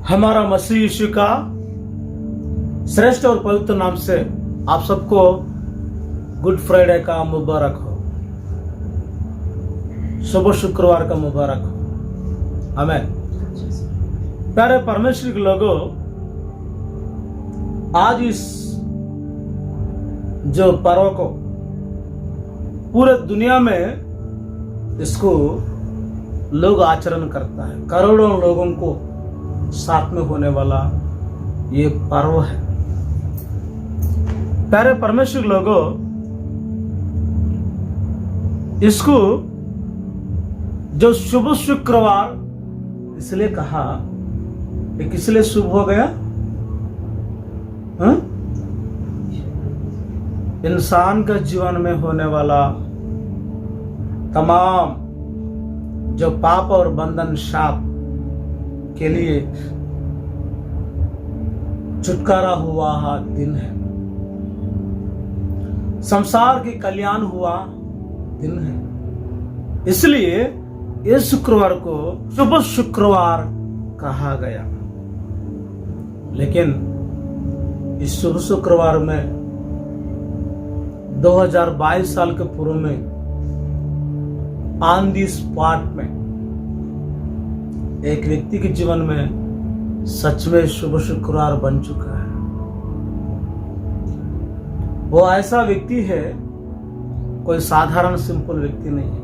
हमारा मसीह यीशु का श्रेष्ठ और पवित्र नाम से आप सबको गुड फ्राइडे का मुबारक हो, शुभ शुक्रवार का मुबारक हो। आमीन। प्यारे परमेश्वर के लोगों, आज इस जो पर्व को पूरे दुनिया में इसको लोग आचरण करता है। करोड़ों लोगों को साथ में होने वाला ये पर्व है। प्यारे परमेश्वर लोगों, इसको जो शुभ शुक्रवार इसलिए कहा, ये किस लिए शुभ हो गया? इंसान का जीवन में होने वाला तमाम जो पाप और बंधन शाप के लिए छुटकारा हुआ दिन है, संसार के कल्याण हुआ दिन है। इसलिए इस शुक्रवार को शुभ शुक्रवार कहा गया। लेकिन इस शुभ शुक्रवार में 2022 साल के पूर्व में ऑन दी स्पॉट में एक व्यक्ति के जीवन में सच में शुभ शुक्रवार बन चुका है। वो ऐसा व्यक्ति है, कोई साधारण सिंपल व्यक्ति नहीं है।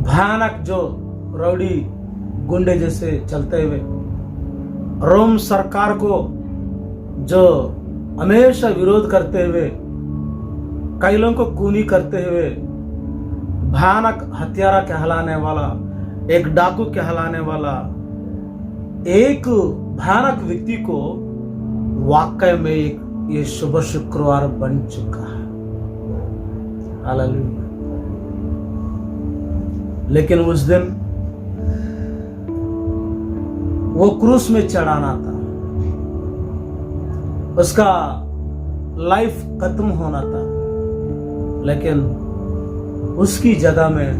भयानक जो रौडी गुंडे जैसे चलते हुए, रोम सरकार को जो हमेशा विरोध करते हुए, कई लोगों को खूनी करते हुए, भयानक हत्यारा कहलाने वाला, एक डाकू कहलाने वाला एक भयानक व्यक्ति को वाकई में एक ये शुभ शुक्रवार बन चुका है। हालेलुया। लेकिन उस दिन वो क्रूस में चढ़ाना था, उसका लाइफ खत्म होना था, लेकिन उसकी जगह में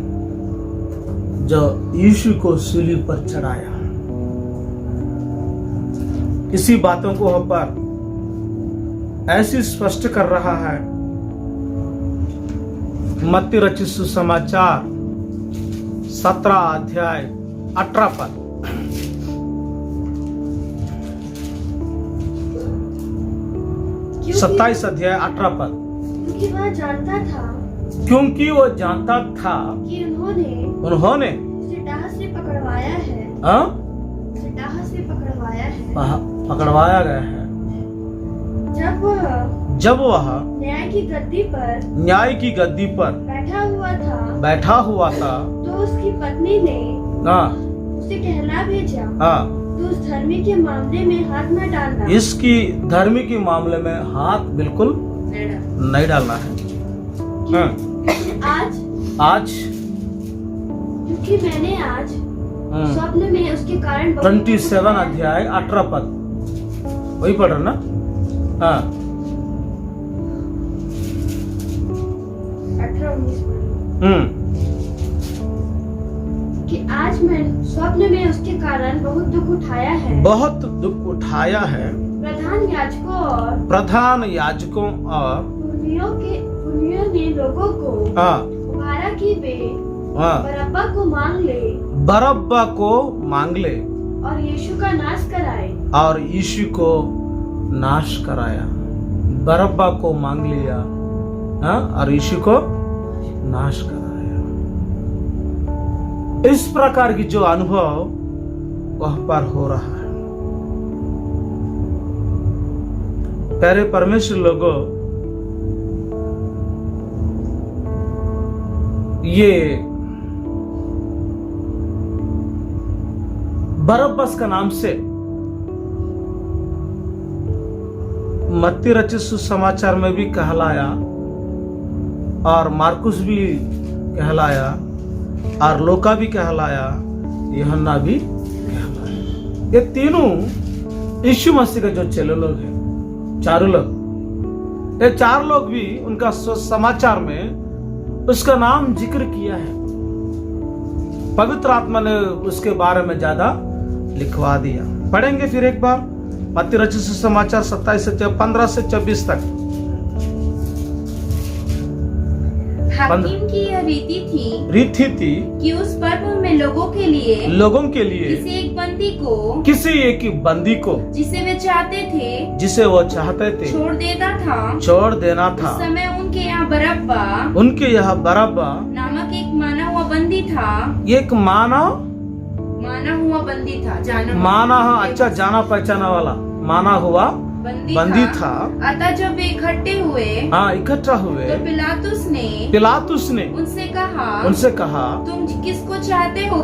जो यीशु को सूली पर चढ़ाया। इसी बातों को हम पर ऐसे स्पष्ट कर रहा है मत्ती रचित सुसमाचार 17 अध्याय 18 पद। सत्ताईस अध्याय 18 पद। क्योंकि वो जानता था कि उन्होंने उसे डाह से पकड़वाया है। उसे डाह से पकड़वाया गया है। जब वह न्याय की गद्दी पर बैठा हुआ था तो उसकी पत्नी ने उसे कहला भेजा, तो उस धर्मी के मामले में हाथ न डालना। इसकी धर्मी के मामले में हाथ बिल्कुल नहीं डालना है। आज क्योंकि मैंने आज स्वप्न में उसके कारण 27 अध्याय 18 पद वही पढ़ रहा ना? हाँ, 18-19 कि आज मैं स्वप्न में उसके कारण बहुत दुख उठाया है। प्रधान याजकों और पुलियों ने लोगों को उभारा कि वे बरअब्बा को मांग ले और यीशु का नाश कराए। और यीशु को नाश कराया। बरअब्बा को मांग लिया और यीशु को नाश कराया। इस प्रकार की जो अनुभव वह पर हो रहा है। प्यारे परमेश्वर लोगों, ये बरअब्बस का नाम से मत्ती रचित सुसमाचार में भी कहलाया और मार्कुस भी कहलाया और लूका भी कहलाया, यूहन्ना भी कहलाया। ये तीनों यीशु मसीह के जो चेले लोग हैं, चारों लोग, ये चार लोग भी उनका समाचार में उसका नाम जिक्र किया है। पवित्र आत्मा ने उसके बारे में ज्यादा लिखवा दिया। पढ़ेंगे फिर एक बार मत्ती रचित सुसमाचार 27 से 15 से 24 तक। हाकिम की यह रीति थी कि उस पर्व में लोगों के लिए किसी एक बंदी को जिसे वे चाहते थे छोड़ देना था। उस समय उनके यहाँ बरअब्बा नामक एक माना हुआ बंदी था। अच्छा जाना पहचाना वाला माना हुआ बंदी था। अतः जब वे इकट्ठा हुए तो पिलातुस ने उनसे कहा तुम किसको चाहते हो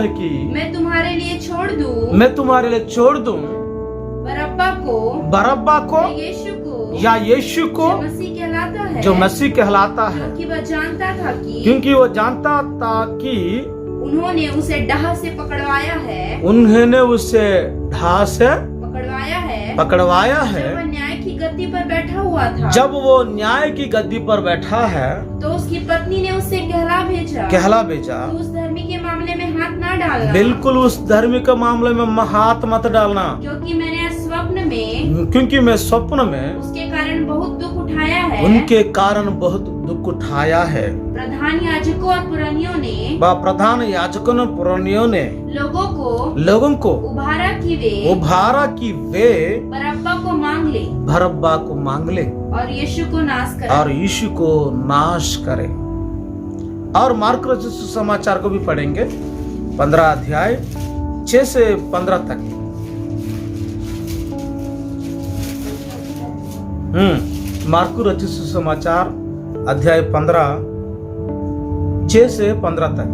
कि मैं तुम्हारे लिए छोड़ दूं बरअब्बा को या यीशु को जो मसीह कहलाता है, क्योंकि वो जानता था कि उन्होंने उसे ढाह से पकड़वाया है जब वह न्याय की गद्दी पर बैठा हुआ था। जब वो न्याय की गद्दी पर बैठा है तो उसकी पत्नी ने उसे कहला भेजा तो उस धर्मी के मामले में हाथ ना डालना। बिल्कुल उस धर्मी के मामले में हाथ मत डालना, क्योंकि मैं स्वप्न में उसके कारण बहुत दुख उठाया है। प्रधान याजकों और पुरानियों ने लोगों को उभारा कि वे बरअब्बा को मांग ले और यीशु को नाश करे। और मार्क रचित सुसमाचार को भी पढ़ेंगे 15 अध्याय 6 से 15 तक। मार्को रचित सुसमाचार अध्याय 15 6 से 15 तक।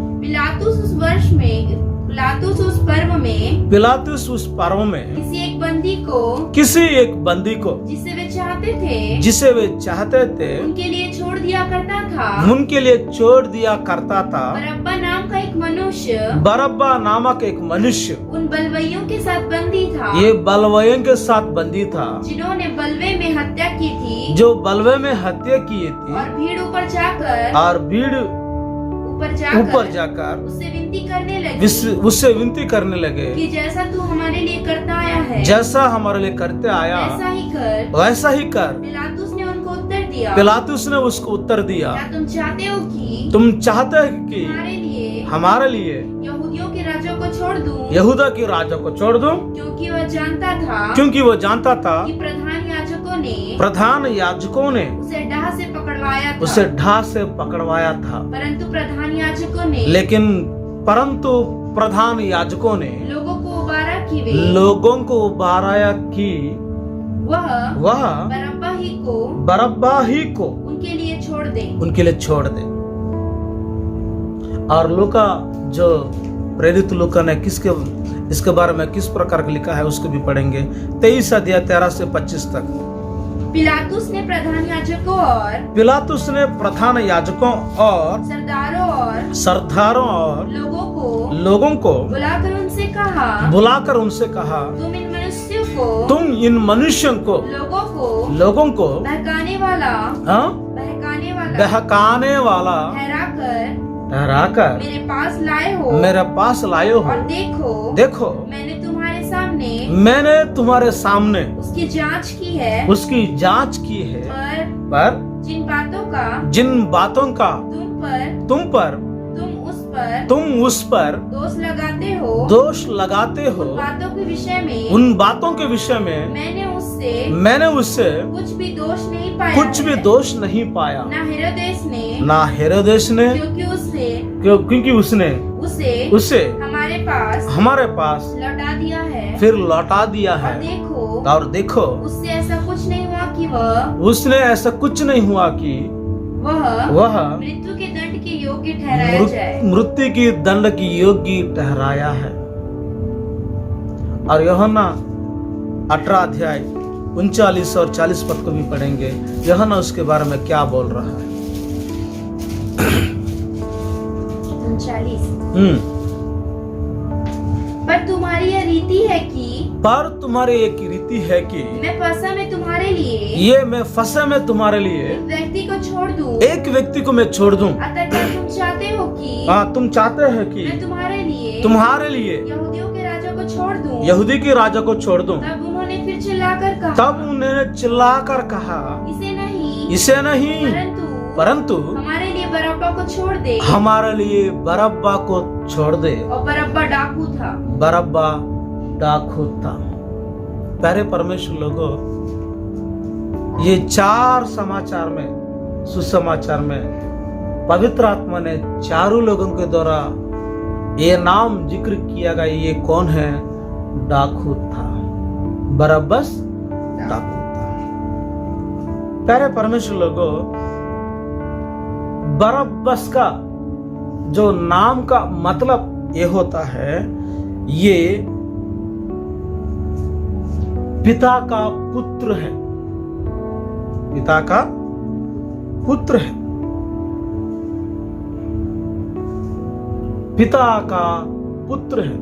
पिलातुस उस पर्व में किसी एक बंदी को जिसे वे चाहते थे उनके लिए छोड़ दिया करता था। बरअब्बा नामक एक मनुष्य उन बलवइयों के साथ बंदी था। ये बलवइयों के साथ बंदी था जिन्होंने बलवे में हत्या की थी। और भीड़ ऊपर जाकर उससे विनती करने लगे कि जैसा तू हमारे लिए करता आया है, वैसा ही कर। पिलातुस ने उसको उत्तर दिया, क्या तुम चाहते हो कि हमारे लिए यहूदियों के राजा को छोड़ दूं, क्योंकि वह जानता था कि प्रधान याजकों ने उसे ढाह से पकड़वाया था। परंतु प्रधान याजकों ने लोगों को उबारा कि वह बरअब्बा ही को उनके लिए छोड़ दे। और लूका जो प्रेरित लूका ने इसके बारे में किस प्रकार का लिखा है उसको भी पढ़ेंगे 23 अध्याय 13 से 25 तक। पिलातुस ने प्रधान याजकों और सरदारों और लोगों को बुलाकर उनसे कहा तुम इन मनुष्यों को लोगों को बहकाने वाला ठहराकर मेरे पास लाए हो। और देखो मैंने तुम्हारे सामने उसकी जांच की है पर जिन बातों का तुम उस पर दोष लगाते हो उन बातों के विषय में मैंने उससे कुछ भी दोष नहीं पाया। ना हेरोदेस ने क्योंकि उसने उसे हमारे पास लौटा दिया है। और देखो उसने ऐसा कुछ नहीं हुआ कि वह मृत्यु के दंड की योग्य ठहराया है। और यूहन्ना 18 अध्याय 39 और 40 पद को भी पढ़ेंगे। यूहन्ना उसके बारे में क्या बोल रहा है। 39 पर तुम्हारी यह रीति है कि मैं फसा में तुम्हारे लिए एक व्यक्ति को मैं छोड़ दूं। अतः क्या तुम चाहते हो तुम चाहते हैं कि मैं तुम्हारे लिए यहूदियों के राजा को छोड़ दूं। यहूदी के राजा को छोड़ दूं। तब उन्होंने फिर चिल्लाकर कहा, इसे नहीं परंतु हमारे लिए बरअब्बा को छोड़ दे। हमारे लिए बरअब्बा को छोड़ दे। और बरअब्बा डाकू था। बरअब्बा डाकू था। प्यारे परमेश्वर लोगों, ये 4 समाचार में, सुसमाचार में पवित्र आत्मा ने चारों लोगों के द्वारा ये नाम जिक्र किया गया। ये कौन है? डाकू था, बरअब्बस डाकू था। प्यारे परमेश्वर लोगों, बरअब्बस का जो नाम का मतलब ये होता है, ये पिता का पुत्र है। पिता का पुत्र है। पिता का पुत्र है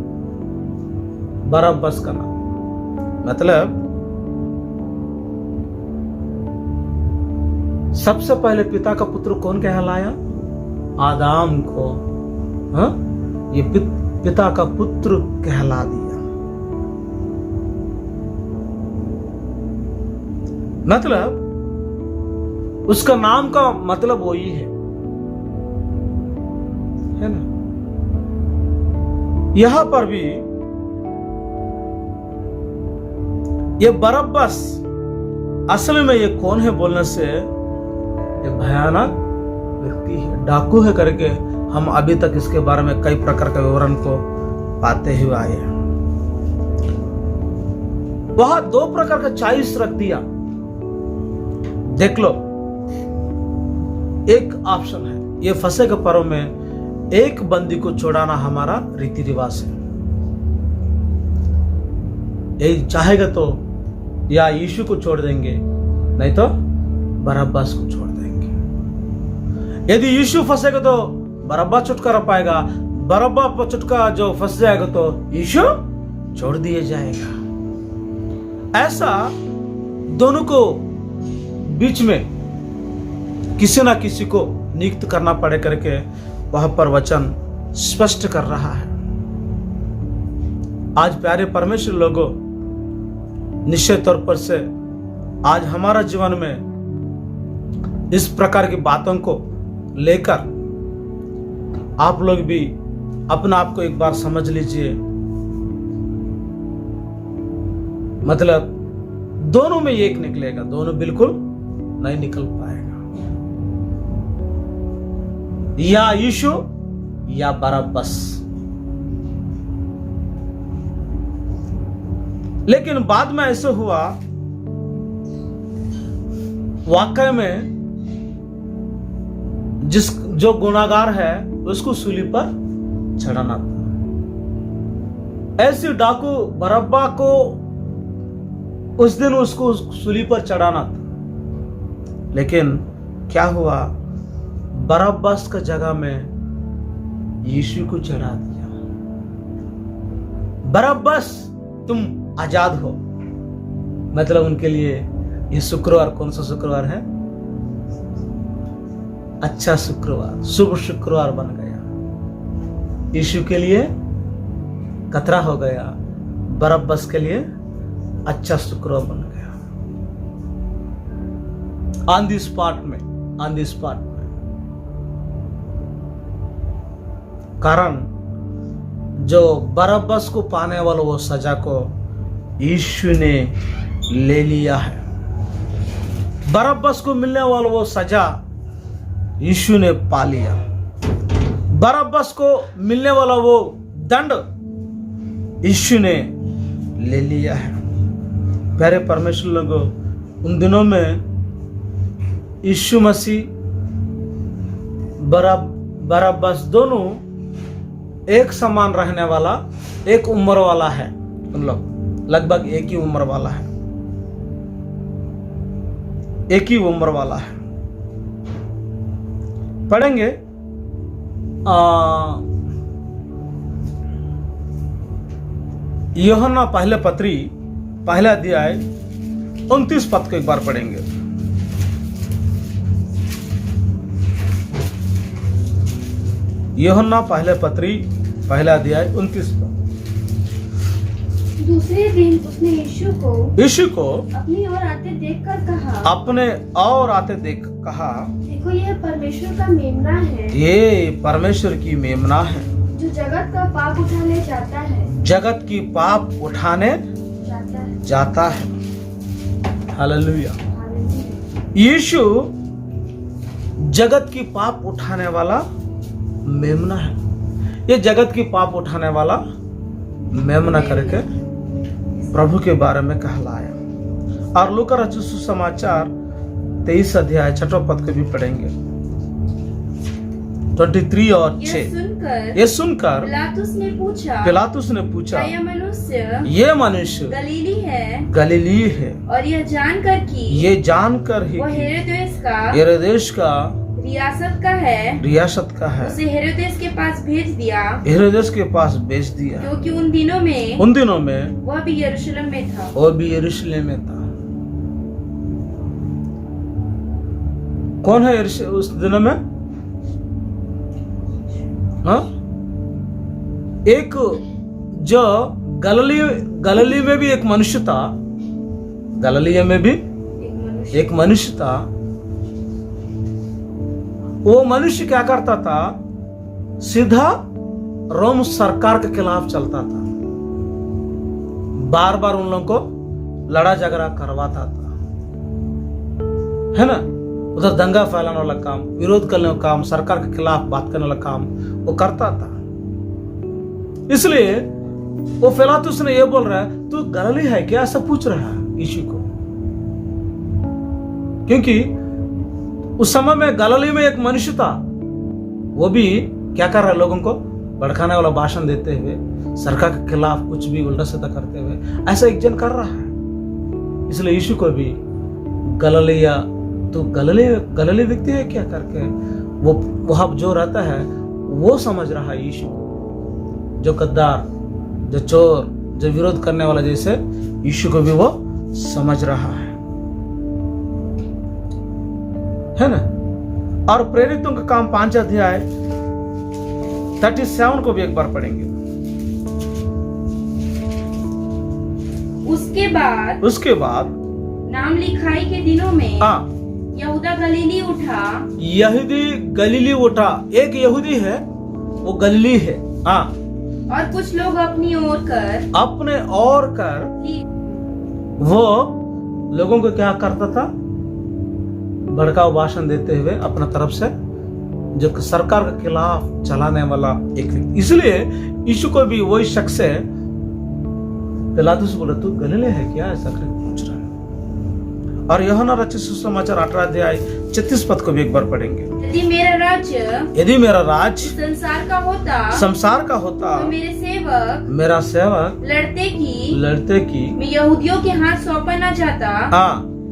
बरअब्बस का नाम। मतलब सबसे पहले पिता का पुत्र कौन कहलाया? आदम को ये पिता का पुत्र कहला दिया। मतलब उसका नाम का मतलब वही है ना। यहां पर भी ये बरअब्बस असल में ये कौन है बोलने से ये भयानक व्यक्ति है, डाकू है करके हम अभी तक इसके बारे में कई प्रकार के विवरण को पाते हुए आए हैं। वह 2 प्रकार का चॉइस रख दिया। देख लो, एक ऑप्शन है, ये फसह के पर्व में एक बंदी को छुड़ाना हमारा रीति रिवाज है। ये चाहेगा तो या यीशु को छोड़ देंगे, नहीं तो बरअब्बास को छोड़ देंगे। यदि यीशु फंसेगा तो बरअब्बा छुटकारा पाएगा, बरअब्बा छुटकारा जो फंस जाएगा तो यीशु छोड़ दिया जाएगा। ऐसा दोनों को बीच में किसी ना किसी को नियुक्त करना पड़े करके वह पर वचन स्पष्ट कर रहा है। आज प्यारे परमेश्वर लोगों, निश्चित तौर पर से आज हमारा जीवन में इस प्रकार की बातों को लेकर आप लोग भी अपना आप को एक बार समझ लीजिए। मतलब दोनों में एक निकलेगा, दोनों बिल्कुल नहीं निकल पाएगा। या यीशु या बरअब्बस। लेकिन बाद में ऐसे हुआ, वाकई में जो गुनाहगार है उसको सूली पर चढ़ाना था। ऐसे डाकू बरअब्बा को उस दिन उसको सूली पर चढ़ाना था। लेकिन क्या हुआ, बरअब्बास का जगह में यीशु को चढ़ा दिया। बरअब्बास तुम आजाद हो। मतलब उनके लिए ये शुक्रवार कौन सा शुक्रवार है? अच्छा शुक्रवार, शुभ शुक्रवार बन गया। यीशु के लिए कतरा हो गया, बरअब्बास के लिए अच्छा शुक्रवार बन गया। ऑन द स्पॉट में कारण जो बरअब्बास को पाने वाला वो सजा को यीशु ने ले लिया है। बरअब्बास को मिलने वाला वो सजा यीशु ने पा लिया। बरअब्बास को मिलने वाला वो दंड यीशु ने ले लिया है। प्यारे परमेश्वर लोगों, उन दिनों में यीशु मसीह बरअब्बास दोनों एक समान रहने वाला, एक उम्र वाला है। उन लोग लगभग एक ही उम्र वाला है, एक ही उम्र वाला है। पढ़ेंगे यूहन्ना पहले पत्री पहला अध्याय 29 पद को एक बार पढ़ेंगे। यूहन्ना पहले पत्री पहला अध्याय 29 पद। दूसरे दिन उसने यीशु को अपनी ओर आते देखकर कहा, अपने और आते देख कहा, देखो यह परमेश्वर का मेमना है, ये परमेश्वर की मेमना है जो जगत का पाप उठाने जाता है, जगत की पाप उठाने जाता है। हालेलुया। यीशु जगत की पाप उठाने वाला मेमना है। ये जगत की पाप उठाने वाला मेमना करके प्रभु के बारे में कहलाया। और लूका रचित सुसमाचार 23 अध्याय 6 पद को भी पढ़ेंगे, 23 और 6। ये सुनकर पिलातुस ने पूछा, ये मनुष्य गलीली है, और यह जानकर ही वह हेरोदेस का रियासत का है, उसे हेरोदेस के पास भेज दिया, क्योंकि उन दिनों में वह भी यरूशलेम में था। कौन है उस दिनों में? हाँ? एक जो गलीली में भी एक मनुष्य था, गलीलिया में भी एक मनुष्य था। वो मनुष्य क्या करता था? सीधा रोम सरकार के खिलाफ चलता था, बार बार उन लोगों को लड़ा झगड़ा करवाता था, है ना। उधर दंगा फैलाने वाला काम, विरोध करने वाला काम, सरकार के खिलाफ बात करने वाला काम वो करता था। इसलिए वो पिलातुस ने ये बोल रहा है, तू गलीली है क्या? ऐसा पूछ रहा है यीशु को, क्योंकि उस समय में गलीली में एक मनुष्य था, वो भी क्या कर रहा है? लोगों को भड़काने वाला भाषण देते हुए, सरकार के खिलाफ कुछ भी उल्टा सीधा करते हुए ऐसा एक जन कर रहा है। इसलिए यीशु को भी गलीलिया, तो गलीली व्यक्ति है क्या करके वो वहां जो रहता है वो समझ रहा है यीशु को, जो गद्दार, जो चोर, जो विरोध करने वाला, जैसे यीशु को भी वो समझ रहा है ना। और प्रेरितों का काम 5 अध्याय 37 को भी एक बार पढ़ेंगे। उसके बाद नाम लिखाई के दिनों में यहूदा गलीली उठा। गलीली उठा। एक यहूदी है, वो गलीली है। और कुछ लोग अपने और कर वो लोगों को क्या करता था? भड़काऊ भाषण देते हुए अपना तरफ से, जो सरकार के खिलाफ चलाने वाला एक व्यक्ति। इसलिए यीशु को भी वही शख्स है। पिलातुस बोला, तू गलीली है क्या? ऐसा पूछ रहा है। और यूहन्ना रचित सुसमाचार 18 अध्याय 36 पद को भी एक बार पढ़ेंगे। यदि मेरा राज्य संसार का होता तो मेरा सेवक लड़ते की मैं यहूदियों के हाथ सौंपा न जाता।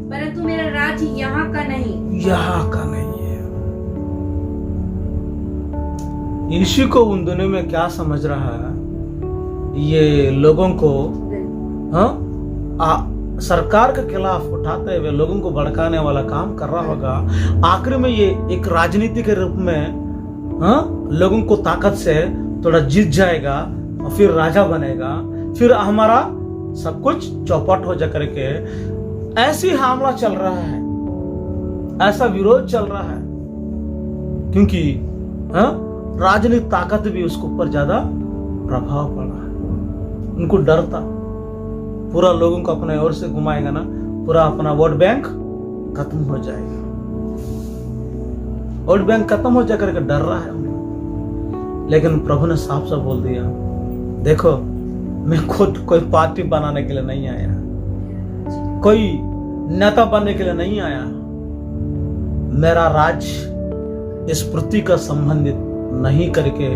परंतु मेरा राज्य यहाँ का नहीं है। यीशु को उन दिनों में क्या समझ रहा है? ये लोगों को सरकार के खिलाफ उठाते हुए लोगों को भड़काने वाला काम कर रहा होगा। आखिर में ये एक राजनीति के रूप में लोगों को ताकत से थोड़ा जीत जाएगा और फिर राजा बनेगा, फिर हमारा सब कुछ चौपट हो जा करके ऐसी हमला चल रहा है, ऐसा विरोध चल रहा है, क्योंकि राजनीतिक ताकत भी उसके ऊपर ज्यादा प्रभाव पड़ा है। उनको डर था, पूरा लोगों को अपने ओर से घुमाएगा ना, पूरा अपना वोट बैंक खत्म हो जाएगा। वोट बैंक खत्म हो जाकर के डर रहा है। लेकिन प्रभु ने साफ साफ बोल दिया, देखो मैं खुद कोई पार्टी बनाने के लिए नहीं आया, कोई नेता बनने के लिए नहीं आया। मेरा राज्य इस पृथ्वी का संबंधित नहीं करके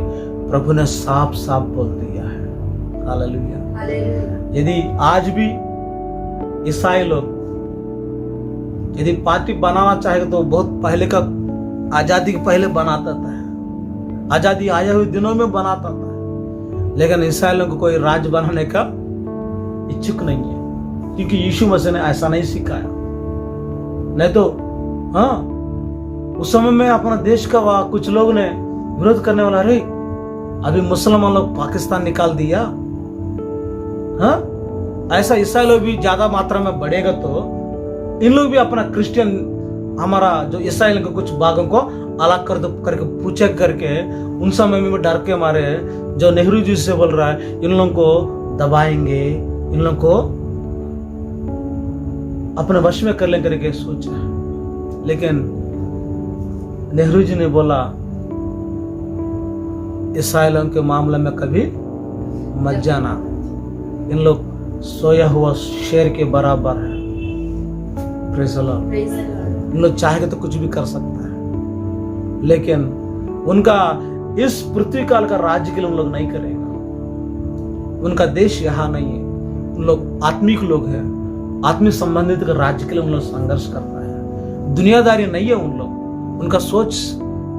प्रभु ने साफ साफ बोल दिया है। हालेलुया। यदि आज भी ईसाई लोग यदि पार्टी बनाना चाहेगा तो बहुत पहले का, आजादी के पहले बनाता था, आजादी आए हुए दिनों में बनाता था। लेकिन ईसाई लोगों को कोई राज्य बनाने का इच्छुक नहीं है, क्योंकि यीशु मसीह ने ऐसा नहीं सिखाया। नहीं तो उस समय में अपना देश का कुछ लोग ने विरोध करने वाला, अरे अभी मुसलमान लोग पाकिस्तान निकाल दिया, हाँ ऐसा ईसाई लोग भी ज्यादा मात्रा में बढ़ेगा तो इन लोग भी अपना क्रिश्चियन, हमारा जो ईसाई के कुछ भागों को अलग कर दो करके पूछे करके उन समय में डर के मारे जो नेहरू जी से बोल रहा है इन लोगों को दबाएंगे, इन लोगों को अपने वश में कर लेंगे करके सोचा। लेकिन नेहरू जी ने बोला ईसाई लोगों के मामले में कभी मत जाना, इन लोग सोया हुआ शेर के बराबर है। Praise the Lord. इन लोग चाहेंगे तो कुछ भी कर सकता है, लेकिन उनका इस पृथ्वी काल का राज्य के लिए उन लोग नहीं करेगा। उनका देश यहाँ नहीं है, उन लोग आत्मिक लोग हैं, आत्मिक संबंधित राज्य के लिए उन लोग संघर्ष करता है। दुनियादारी नहीं है उन लोग। उनका सोच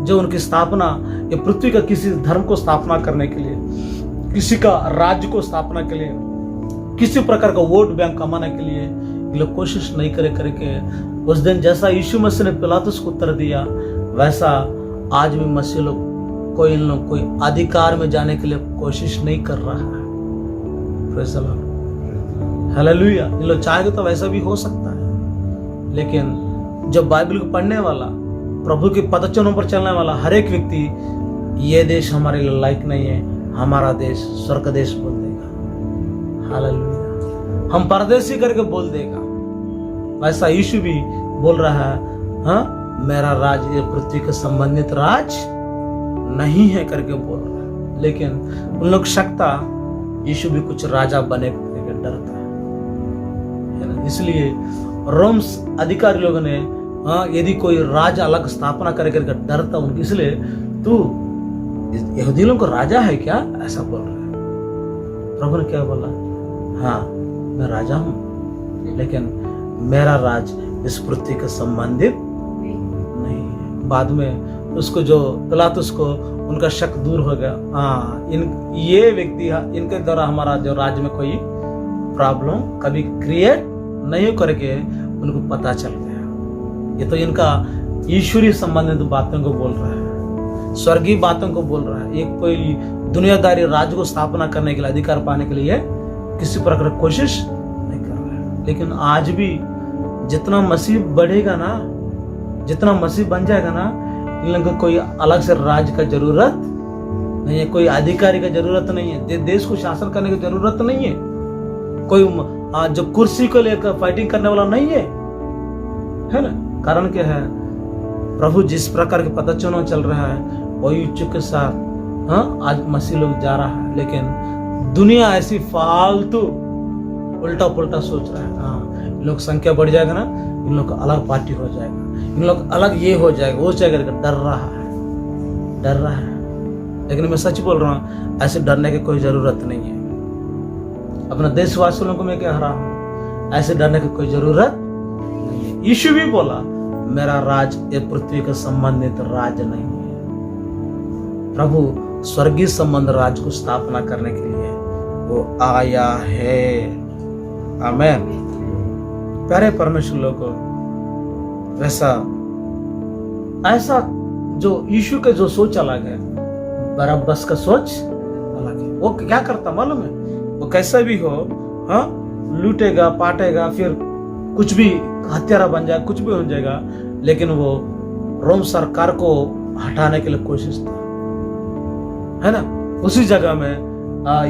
जो उनकी स्थापना ये पृथ्वी का किसी धर्म को स्थापना करने के लिए, किसी का राज्य को स्थापना के लिए, किसी प्रकार का वोट बैंक कमाने के लिए ये लोग कोशिश नहीं करके उस दिन जैसा यीशु मसीह ने पिलातुस को उत्तर दिया वैसा आज भी मसीह लोग कोई इन लोग कोई अधिकार में जाने के लिए कोशिश नहीं कर रहा है। Praise the Lord, hallelujah. इन लोग चाहेंगे तो वैसा भी हो सकता है, लेकिन जब बाइबल को पढ़ने वाला, प्रभु के पदचरणों पर चलने वाला हर एक व्यक्ति ये देश हमारे लिए लायक नहीं है, हमारा देश स्वर्ग देश बोल देगा। हालेलुया। हम परदेसी करके बोल देगा, वैसा यीशु भी बोल रहा है, हाँ मेरा राज ये पृथ्वी के संबंधित राज नहीं है करके बोल रहा है। लेकिन उन लोग शकता यीशु भी कुछ राजा बने करके डरता है ना। इसलिए रोम्स अधिकारी लोगों ने यदि कोई राजा अलग स्थापना करके डरता उनकी, इसलिए तू यहूदी लोगों को राजा है क्या, ऐसा बोल रहा है। प्रभु ने क्या बोला, हाँ मैं राजा हूं, लेकिन मेरा राज इस पृथ्वी के संबंधित नहीं है। बाद में उसको जो पिलातुस को उनका शक दूर हो गया, हाँ ये व्यक्ति इनके द्वारा हमारा जो राज्य में कोई प्रॉब्लम कभी क्रिएट नहीं करके उनको पता चल गया। ये तो इनका ईश्वरीय संबंधित बातों को बोल रहा है, स्वर्गीय बातों को बोल रहा है। एक कोई दुनियादारी राज्य को स्थापना करने के लिए, अधिकार पाने के लिए किसी प्रकार की कोशिश नहीं कर रहा है। लेकिन आज भी जितना मसीह बढ़ेगा ना, जितना मसीह बन जाएगा ना, इन लोगों को कोई अलग से राज्य का जरूरत नहीं है, कोई अधिकारी का जरूरत नहीं है, देश को शासन करने की जरूरत नहीं है, कोई जो कुर्सी को लेकर फाइटिंग करने वाला नहीं है ना। कारण क्या है, प्रभु जिस प्रकार के पदचरणों चल रहा है वही इच्छुक के साथ आज मसीह लोग जा रहा है। लेकिन दुनिया ऐसी फालतू उल्टा पुल्टा सोच रहा है, हाँ इन लोग संख्या बढ़ जाएगा ना, इन लोग का अलग पार्टी हो जाएगा, इन लोग अलग ये हो जाएगा वो जाएगा, डर रहा है। लेकिन मैं सच बोल रहा हूँ, ऐसे डरने की कोई जरूरत नहीं है। अपना देशवासियों को मैं कह रहा हूँ, ऐसे डरने की कोई जरूरत नहीं है। यीशु भी बोला मेरा राज ये पृथ्वी के संबंधित राज नहीं है। प्रभु स्वर्गीय संबंध राज को स्थापना करने के लिए वो आया है। आमेन। प्यारे परमेश्वर लोगों, वैसा ऐसा जो यीशु के जो सोच अलग है, बरअब्बस का सोच अलग है। वो क्या करता मालूम है, वो कैसा भी हो लूटेगा पाटेगा, फिर कुछ भी हत्यारा बन जाए, कुछ भी हो जाएगा, लेकिन वो रोम सरकार को हटाने के लिए कोशिश था, है ना। उसी जगह में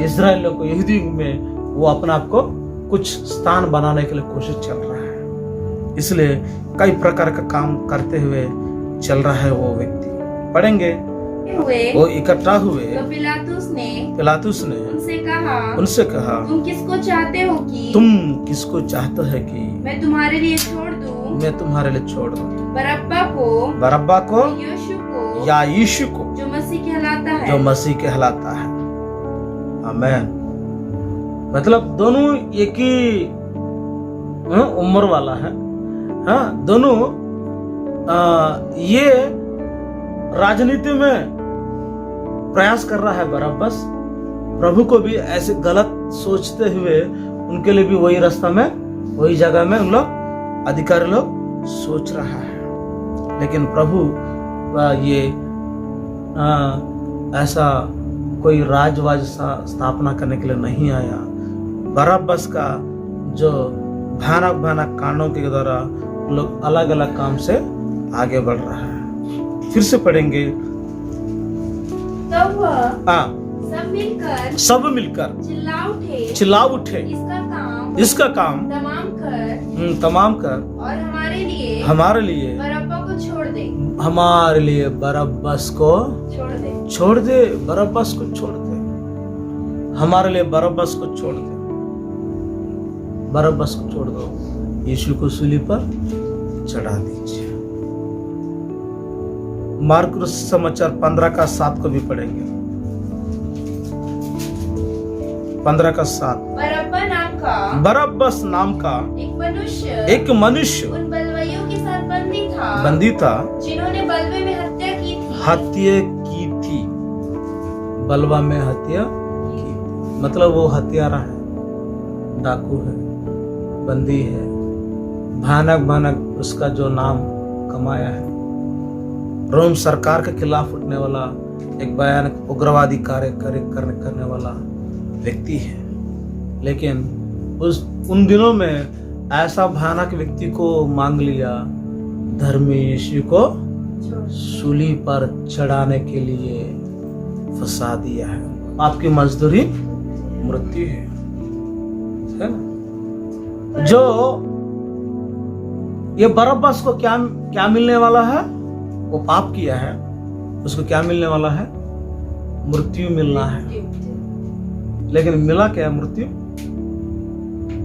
इजराइल को, यहूदी में वो अपने आप को कुछ स्थान बनाने के लिए कोशिश चल रहा है। इसलिए कई प्रकार का काम करते हुए चल रहा है वो व्यक्ति। पढ़ेंगे, वो इकट्ठा हुए तो पिलातुस ने उनसे कहा तुम किसको चाहते हो कि मैं तुम्हारे लिए छोड़ दूं बरअब्बा को या यीशु को जो मसीह कहलाता है। आमेन। मतलब दोनों एक ही उम्र वाला है, हाँ दोनों ये राजनीति में प्रयास कर रहा है। बरअब्बस प्रभु को भी ऐसे गलत सोचते हुए उनके लिए भी वही रास्ता में, वही जगह में उन लोग अधिकारी लोग सोच रहा है। लेकिन प्रभु ये ऐसा कोई राजवाज स्थापना करने के लिए नहीं आया। बरअब्बस का जो भयानक भयानक कांडों के द्वारा लोग अलग अलग काम से आगे बढ़ रहा है। फिर से पढ़ेंगे। तब वह हाँ, सब मिलकर चिल्ला उठे इसका काम तमाम कर और हमारे लिए बरअब्बा को छोड़ दे। हमारे लिए बरअब्बस को छोड़ दे। बरअब्बस को छोड़ दे। हमारे लिए बरअब्बस को छोड़ दे। बरअब्बस को छोड़ दो। यीशु को सूली पर चढ़ा दीजिए। मार्कुस समाचार 15:7 को भी पढ़ेंगे। 15:7। बरअब्बस नाम का एक मनुष्य उन बलवाइयों के साथ बंदी था जिन्होंने बलवे में हत्या की थी। बलवा में हत्या की थी मतलब वो हत्यारा है, डाकू है, बंदी है। भयानक भयानक उसका जो नाम कमाया है। रोम सरकार के खिलाफ उठने वाला एक भयानक उग्रवादी कार्य करने वाला व्यक्ति है। लेकिन उन दिनों में ऐसा भयानक व्यक्ति को मांग लिया धर्मी यीशु को सूली पर चढ़ाने के लिए फंसा दिया है। आपकी मजदूरी मृत्यु है ना? जो ये बरअब्बस को क्या मिलने वाला है? वो पाप किया है, उसको क्या मिलने वाला है? मृत्यु मिलना है। लेकिन मिला क्या मृत्यु?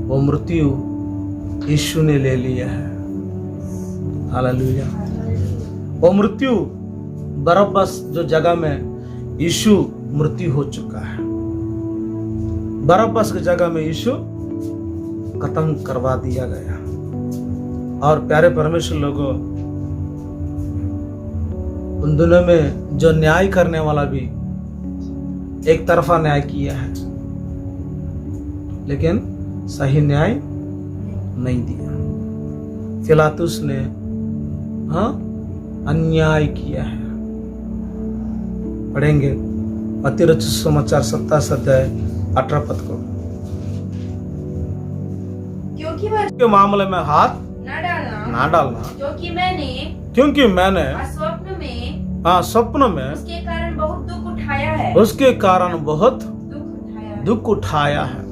वो मृत्यु यीशु ने ले लिया है। हालेलुया। वो मृत्यु बरअब्बस जो जगह में यीशु मृत्यु हो चुका है। बरअब्बस की जगह में यीशु खत्म करवा दिया गया। और प्यारे परमेश्वर लोगों, उन दिनों में जो न्याय करने वाला भी एक तरफा न्याय किया है, लेकिन सही न्याय नहीं दिया। पिलातुस ने अन्याय किया है। पढ़ेंगे मत्ती रचित समाचार 27 अध्याय 18 पद को। क्योंकि मामले में हाथ ना डालना क्योंकि मैंने स्वप्न में उसके कारण बहुत दुख उठाया है। उसके कारण बहुत दुख उठाया है।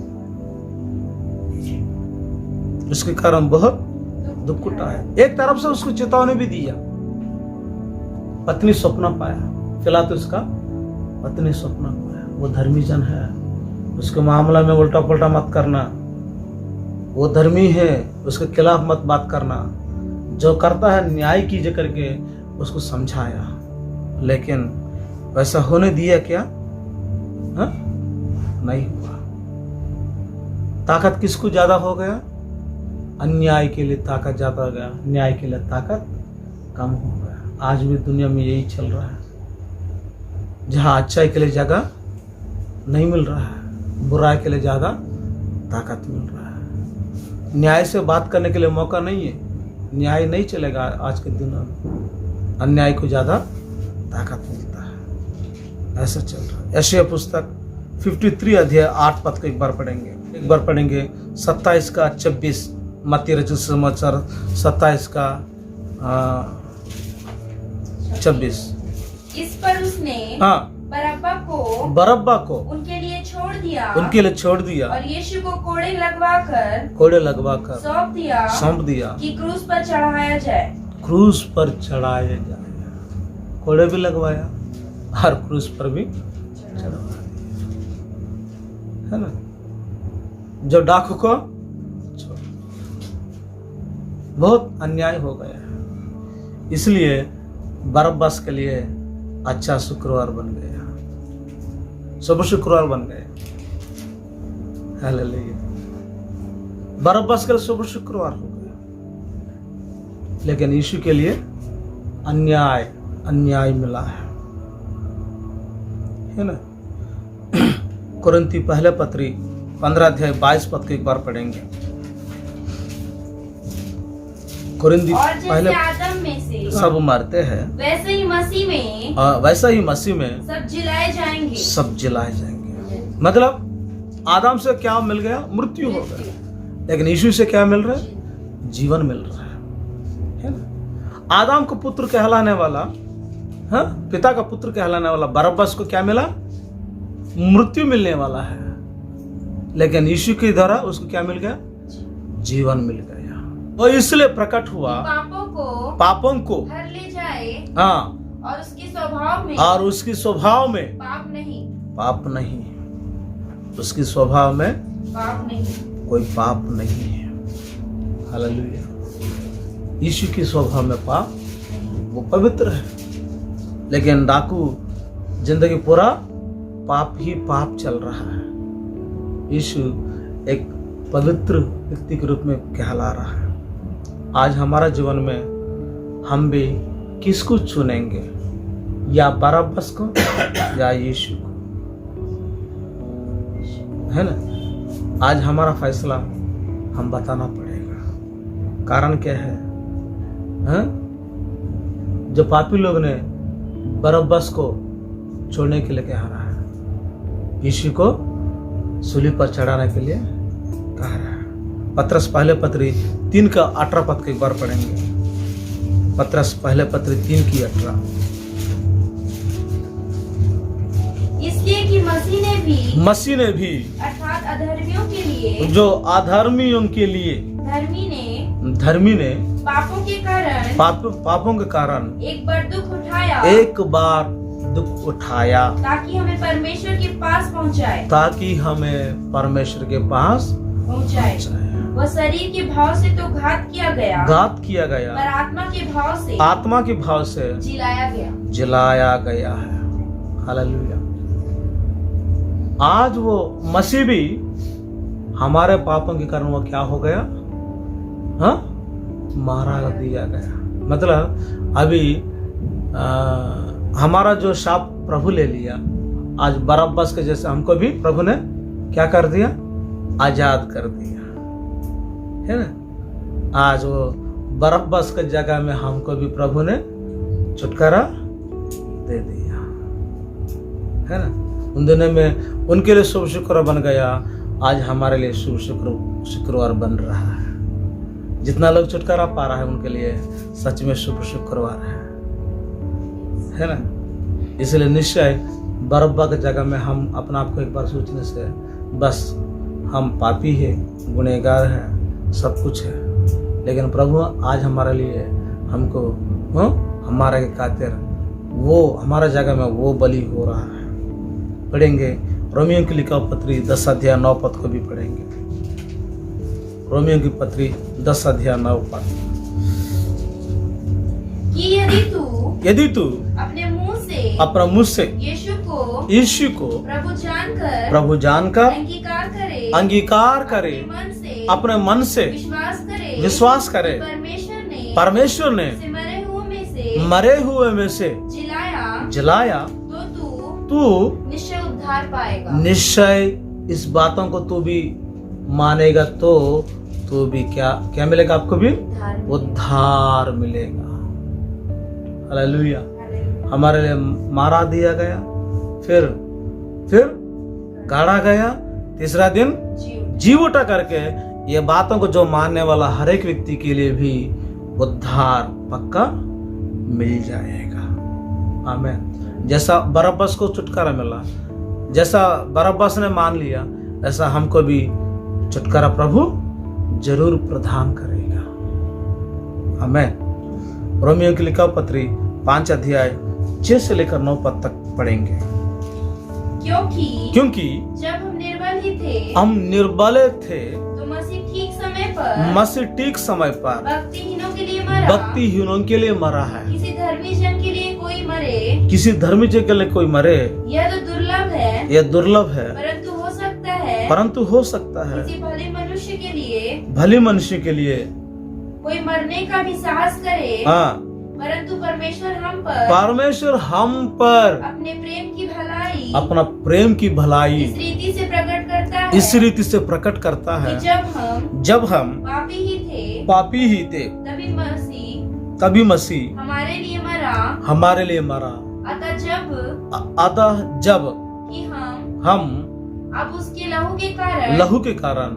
उसके कारण बहुत दुख उठाया। एक तरफ से उसको चेतावनी भी दिया। पत्नी स्वप्न पाया। पिलातुस का पत्नी स्वप्न पाया। वो धर्मी जन है, उसके मामला में उल्टा पुल्टा मत करना। वो धर्मी है, उसके खिलाफ मत बात करना। जो करता है न्याय कीजिए करके उसको समझाया। लेकिन वैसा होने दिया क्या? नहीं हुआ। ताकत किसको ज्यादा हो गया? अन्याय के लिए ताकत ज्यादा हो गया, न्याय के लिए ताकत कम हो गया। आज भी दुनिया में यही चल रहा है। जहां अच्छाई के लिए जगह नहीं मिल रहा है, बुराई के लिए ज्यादा ताकत मिल रहा है। न्याय से बात करने के लिए मौका नहीं है। न्याय नहीं चलेगा आज के दिनों में। अन्याय को ज्यादा ताकत मिलता है। ऐसा चल रहा है। यशायाह पुस्तक 53 अध्याय 8 पद को एक बार पढ़ेंगे 27 का 26। मत्ती रचित समाचार 27 का 26। इस पर उसने बरअब्बा को उनके लिए छोड़ दिया और यीशु को कोड़े लगवाकर सौंप दिया कि क्रूस पर चढ़ाया जाए। कोड़े भी लगवाया और क्रूस पर भी चढ़वा दिया, है ना? जो डाकू को बहुत अन्याय हो गया है। इसलिए बरअब्बस के लिए अच्छा शुक्रवार बन गया, शुभ शुक्रवार बन गया। हालेलुया। बरअब्बस के लिए शुभ शुक्रवार हो गया, लेकिन यीशु के लिए अन्याय मिला है ना? कुरिन्थी पहले पत्री 15 अध्याय 22 पद को एक बार पढ़ेंगे। कुरिन्थी पहले आदम में से सब मरते हैं, वैसे ही मसीह में वैसा ही मसीह में सब जिलाए जाएंगे। सब जिलाए जाएंगे। मतलब आदम से क्या मिल गया? मृत्यु हो गया। लेकिन यीशु से क्या मिल रहा है? जीवन मिल रहा है ना। आदम को पुत्र कहलाने वाला, हाँ, पिता का पुत्र कहलाने वाला बरअब्बस को क्या मिला? मृत्यु मिलने वाला है। लेकिन यीशु के द्वारा उसको क्या मिल गया? जीवन मिल गया। और इसलिए प्रकट हुआ पापों को हर ले जाए, हाँ, और उसके स्वभाव में पाप नहीं, उसकी स्वभाव में पाप नहीं, कोई पाप नहीं है। हालेलुया। यीशु की स्वभाव में पाप, वो पवित्र है। लेकिन डाकू जिंदगी पूरा पाप ही पाप चल रहा है। यीशु एक पवित्र व्यक्ति के रूप में कहला रहा है। आज हमारा जीवन में हम भी किसको चुनेंगे? या बरअब्बस को या यीशु को, है ना। आज हमारा फैसला हम बताना पड़ेगा। कारण क्या है? जो पापी लोग ने बरअब्बस को छोड़ने के लिए कह रहा है, यीशु को सूली पर चढ़ाने के लिए कह रहा है। पत्रस पहले पत्री 3 का 18 पद को एक बार पढ़ेंगे। पत्रस पहले पत्री 3 की 18। इसलिए कि मसीह ने भी अर्थात अधर्मियों के लिए, जो अधर्मियों के लिए धर्मी ने पापों के कारण एक बार दुख उठाया, ताकि हमें परमेश्वर के पास पहुंचाए। वह शरीर के भाव से तो घात किया गया, पर आत्मा के भाव से जिलाया गया है। हालेलुया। आज वो मसीह भी हमारे पापों के कारण वो क्या हो गया? हाँ, मारा दिया गया। मतलब अभी हमारा जो शाप प्रभु ले लिया, आज बरअब्बस के जैसे हमको भी प्रभु ने क्या कर दिया? आजाद कर दिया, है ना। आज वो बरअब्बस के जगह में हमको भी प्रभु ने छुटकारा दे दिया, है ना। उन दिनों में उनके लिए शुभ शुक्रवार बन गया, आज हमारे लिए शुभ शुक्रवार बन रहा है। जितना लोग छुटकारा पा रहा है उनके लिए सच में शुभ शुक्रवार है ना। इसलिए निश्चय बरअब्बा की जगह में हम अपना आप को एक बार सोचने से, बस हम पापी है, गुनहगार है, सब कुछ है, लेकिन प्रभु आज हमारे लिए हमको हमारे खातिर वो हमारा जगह में वो बलि हो रहा है। पढ़ेंगे रोमियो की लिखा पत्री 10 अध्याय 9 पद को भी पढ़ेंगे। रोमियो की पत्री 10 अध्याय 9 पद। कि यदि तू अपने मुंह से यीशु को प्रभु जानकर अंगीकार करे, अपने मन से विश्वास करे, परमेश्वर ने मरे हुए में से जिलाया, तू निश्चय उद्धार पाएगा। निश्चय इस बातों को तू भी मानेगा तो भी क्या मिलेगा? आपको भी उद्धार मिलेगा। हालेलुया। हमारे लिए मारा दिया गया, फिर गाड़ा गया, तीसरा दिन जी उठा करके ये बातों को जो मानने वाला हर एक व्यक्ति के लिए भी उद्धार पक्का मिल जाएगा। आमीन। जैसा बरअब्बस को छुटकारा मिला, जैसा बरअब्बस ने मान लिया, ऐसा हमको भी छुटकारा प्रभु जरूर प्रदान करेगा। आमीन। रोमियो की लिखा पत्री 5 अध्याय 6 से लेकर 9 पद तक पढ़ेंगे। क्योंकि जब हम निर्बल थे तो मसीह ठीक समय पर भक्तिहीनों के लिए मरा है। किसी धर्मी जन के लिए कोई मरे, यह तो यह दुर्लभ है, परंतु हो सकता है किसी भले मनुष्य के लिए कोई मरने का भी साहस करे। हाँ, परंतु परमेश्वर हम पर अपना प्रेम की भलाई इस रीति से प्रकट करता है जब हम पापी ही थे, तभी कभी मसीह हमारे लिए मरा, हमारे लिए मरा, अतः जब कि हम अब उसके लहू के कारण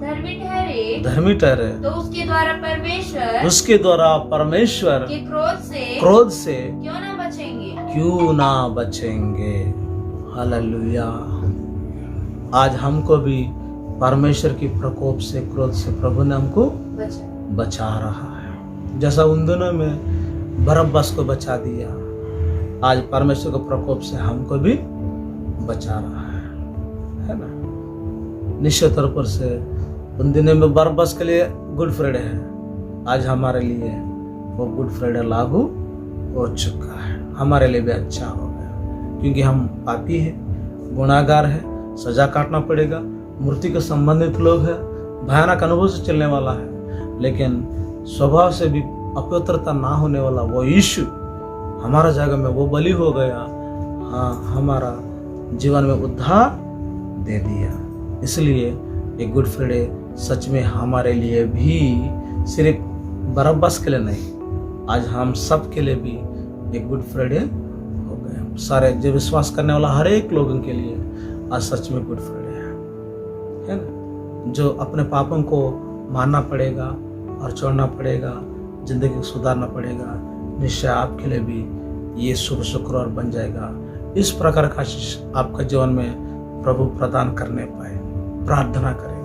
धर्मी ठहरे तो उसके द्वारा परमेश्वर के क्रोध से क्यों ना बचेंगे। हालेलुया। आज हमको भी परमेश्वर की प्रकोप से, क्रोध से प्रभु ने हमको बचा रहा है। जैसा उन दिनों में बरअब्बास को बचा दिया, आज परमेश्वर के प्रकोप से हमको भी बचा रहा है ना। निश्चित तौर पर से उन दिनों में बरअब्बास के लिए गुड फ्राइडे है, आज हमारे लिए वो गुड फ्राइडे लागू हो चुका है, हमारे लिए भी अच्छा हो गया, क्योंकि हम पापी हैं, गुनाहगार है, सजा काटना पड़ेगा, मृत्यु के संबंधित लोग हैं, भयानक अनुभव से चलने वाला है, लेकिन स्वभाव से भी अपवित्रता ना होने वाला वो यीशु हमारा जगह में वो बलि हो गया, हाँ, हमारा जीवन में उद्धार दे दिया। इसलिए ये गुड फ्राइडे सच में हमारे लिए भी सिर्फ बरअब्बास के लिए नहीं, आज हम सब के लिए भी एक गुड फ्राइडे हो गया। सारे जो विश्वास करने वाला हर एक लोगों के लिए आज सच में गुड फ्राइडे है ना। जो अपने पापों को मानना पड़ेगा और छोड़ना पड़ेगा, जिंदगी को सुधारना पड़ेगा, निश्चय आपके लिए भी ये शुभ शुक्रवार बन जाएगा। इस प्रकार का आशीष आपका जीवन में प्रभु प्रदान करने पाए। प्रार्थना करें।